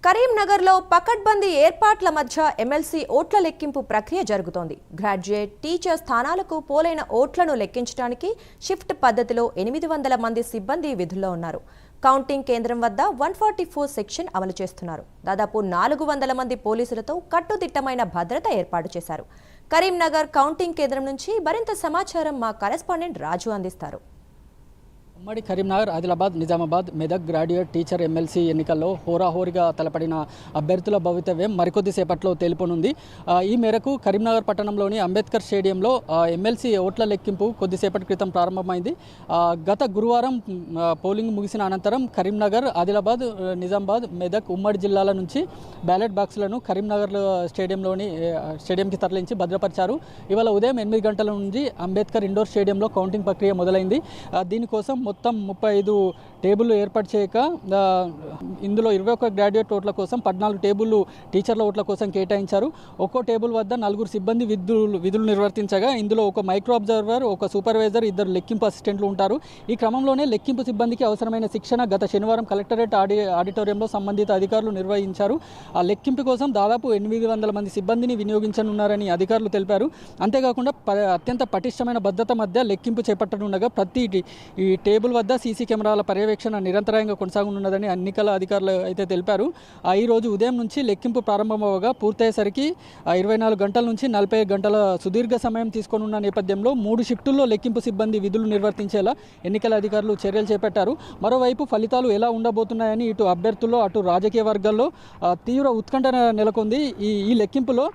కరీంనగర్లో పకడ్బందీ ఏర్పాట్ల మధ్య ఎమ్మెల్సీ ఓట్ల లెక్కింపు ప్రక్రియ జరుగుతోంది. గ్రాడ్యుయేట్, టీచర్ స్థానాలకు పోలైన ఓట్లను లెక్కించడానికి షిఫ్ట్ పద్ధతిలో 800 మంది సిబ్బంది విధుల్లో ఉన్నారు. కౌంటింగ్ కేంద్రం వద్ద 144 సెక్షన్ అమలు చేస్తున్నారు. దాదాపు 400 మంది పోలీసులతో కట్టుదిట్టమైన భద్రత ఏర్పాటు చేశారు. కరీంనగర్ కౌంటింగ్ కేంద్రం నుంచి మరింత సమాచారం మా కరెస్పాండెంట్ రాజు అందిస్తారు. ఉమ్మడి Karimnagar, Adilabad, Nizamabad, Medak graduate, teacher MLC ఎన్నికల్లో హోరాహోరీగా తలపడిన అభ్యర్థుల భవితవ్యం మరికొద్ది సేపట్లో తేలిపోనుంది. ఈ మేరకు కరీంనగర్ పట్టణంలోని అంబేద్కర్ స్టేడియంలో ఎమ్మెల్సీ ఓట్ల లెక్కింపు కొద్దిసేపటి క్రితం ప్రారంభమైంది. గత గురువారం పోలింగ్ ముగిసిన అనంతరం కరీంనగర్, ఆదిలాబాద్, నిజామాబాద్, మెదక్ ఉమ్మడి జిల్లాల నుంచి బ్యాలెట్ బాక్సులను కరీంనగర్ స్టేడియంకి తరలించి భద్రపరిచారు. ఇవాళ ఉదయం 8 గంటల నుంచి అంబేద్కర్ ఇండోర్ స్టేడియంలో కౌంటింగ్ ప్రక్రియ మొదలైంది. దీనికోసం మొత్తం 35 టేబుళ్లు ఏర్పాటు చేయక ఇందులో 21 గ్రాడ్యుయేట్ ఓట్ల కోసం, 14 టేబుళ్లు టీచర్ల ఓట్ల కోసం కేటాయించారు. ఒక్కో టేబుల్ వద్ద 4 సిబ్బంది విధులు నిర్వర్తించగా ఇందులో ఒక మైక్రో అబ్జర్వర్, ఒక సూపర్వైజర్, 2 లెక్కింపు అసిస్టెంట్లు ఉంటారు. ఈ క్రమంలోనే లెక్కింపు సిబ్బందికి అవసరమైన శిక్షణ గత శనివారం కలెక్టరేట్ ఆడిటోరియంలో సంబంధిత అధికారులు నిర్వహించారు. ఆ లెక్కింపు కోసం దాదాపు 800 మంది సిబ్బందిని వినియోగించనున్నారని అధికారులు తెలిపారు. అంతేకాకుండా అత్యంత పటిష్టమైన భద్రత మధ్య లెక్కింపు చేపట్టనుండగా ప్రతి ఈ టేబుల్ వద్ద సీసీ కెమెరాల పర్యవేక్షణ నిరంతరంగా కొనసాగనున్నదని ఎన్నికల అధికారులు అయితే తెలిపారు. ఈ రోజు ఉదయం నుంచి లెక్కింపు ప్రారంభమవగా పూర్తయ్యేసరికి 24 గంటల నుంచి 45 గంటల సుదీర్ఘ సమయం తీసుకోనున్న నేపథ్యంలో 3 షిఫ్టుల్లో లెక్కింపు సిబ్బంది విధులు నిర్వర్తించేలా ఎన్నికల అధికారులు చర్యలు చేపట్టారు. మరోవైపు ఫలితాలు ఎలా ఉండబోతున్నాయని ఇటు అభ్యర్థుల్లో, అటు రాజకీయ వర్గాల్లో తీవ్ర ఉత్కంఠ నెలకొంది. ఈ లెక్కింపులో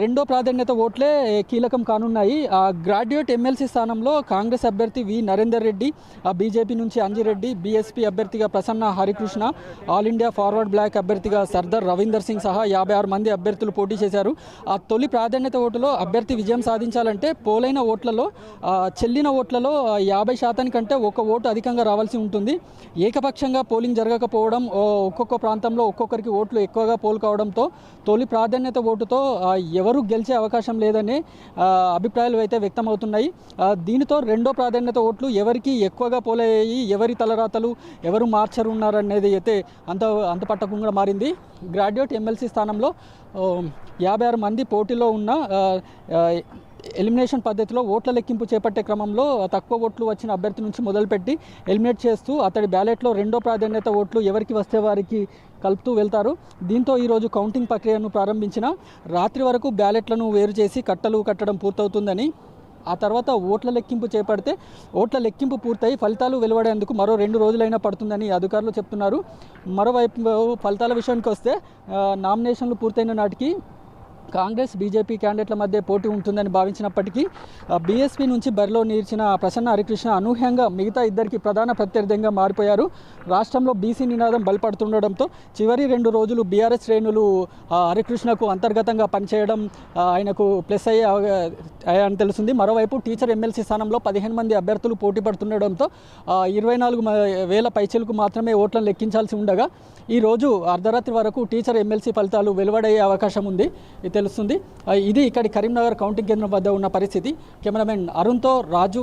రెండో ప్రాధాన్యత ఓట్లే కీలకం కానున్నాయి. గ్రాడ్యుయేట్ ఎమ్మెల్సీ స్థానంలో కాంగ్రెస్ అభ్యర్థి వి నరేందర్ రెడ్డి, బీజేపీ నుంచి అంజిరెడ్డి, బీఎస్పీ అభ్యర్థిగా ప్రసన్న హరికృష్ణ, ఆల్ ఇండియా ఫార్వర్డ్ బ్లాక్ అభ్యర్థిగా సర్దార్ రవీందర్ సింగ్ సహా 56 మంది అభ్యర్థులు పోటీ చేశారు. తొలి ప్రాధాన్యత ఓటులో అభ్యర్థి విజయం సాధించాలంటే పోలైన ఓట్లలో, చెల్లిన ఓట్లలో 50% కంటే ఒక ఓటు అధికంగా రావాల్సి ఉంటుంది. ఏకపక్షంగా పోలింగ్ జరగకపోవడం, ఒక్కొక్క ప్రాంతంలో ఒక్కొక్కరికి ఓట్లు ఎక్కువగా పోల్ కావడంతో తొలి ప్రాధాన్యత ఓటుతో ఎవరు గెలిచే అవకాశం లేదనే అభిప్రాయాలు అయితే వ్యక్తమవుతున్నాయి. దీనితో రెండో ప్రాధాన్యత ఓట్లు ఎవరికి ఎక్కువగా పోలయ్యాయి, ఎవరి తలరాతలు ఎవరు మార్చరున్నారనేది అయితే అంత పట్టకుండా మారింది. గ్రాడ్యుయేట్ ఎమ్మెల్సీ స్థానంలో 56 మంది పోటీలో ఉన్న ఎలిమినేషన్ పద్ధతిలో ఓట్ల లెక్కింపు చేపట్టే క్రమంలో తక్కువ ఓట్లు వచ్చిన అభ్యర్థి నుంచి మొదలుపెట్టి ఎలిమినేట్ చేస్తూ అతడి బ్యాలెట్లో రెండో ప్రాధాన్యత ఓట్లు ఎవరికి వస్తే వారికి కలుపుతూ వెళ్తారు. దీంతో ఈరోజు కౌంటింగ్ ప్రక్రియను ప్రారంభించిన రాత్రి వరకు బ్యాలెట్లను వేరు చేసి కట్టలు కట్టడం పూర్తవుతుందని, ఆ తర్వాత ఓట్ల లెక్కింపు చేపడితే ఓట్ల లెక్కింపు పూర్తయి ఫలితాలు వెలువడేందుకు మరో 2 రోజులైనా పడుతుందని అధికారులు చెప్తున్నారు. మరోవైపు ఫలితాల విషయానికి వస్తే నామినేషన్లు పూర్తయిన నాటికి కాంగ్రెస్, బీజేపీ క్యాండిడేట్ల మధ్య పోటీ ఉంటుందని భావించినప్పటికీ బీఎస్పీ నుంచి బరిలో నిలిచిన ప్రసన్న హరికృష్ణ అనూహ్యంగా మిగతా ఇద్దరికి ప్రధాన ప్రత్యర్థిగా మారిపోయారు. రాష్ట్రంలో బీసీ నినాదం బలపడుతుండడంతో చివరి 2 రోజులు బీఆర్ఎస్ శ్రేణులు హరికృష్ణకు అంతర్గతంగా పనిచేయడం ఆయనకు ప్లస్ అయ్యాయని తెలుస్తుంది. మరోవైపు టీచర్ ఎమ్మెల్సీ స్థానంలో 15 మంది అభ్యర్థులు పోటీ పడుతుండడంతో 24,000 పైచీలకు మాత్రమే ఓట్లను లెక్కించాల్సి ఉండగా ఈరోజు అర్ధరాత్రి వరకు టీచర్ ఎమ్మెల్సీ ఫలితాలు వెలువడయ్యే అవకాశం ఉంది తెలుస్తుంది. ఇది ఇక్కడి కరీంనగర్ కౌంటింగ్ కేంద్రం వద్ద ఉన్న పరిస్థితి. కెమెరామెన్ అరుణ్తో రాజు.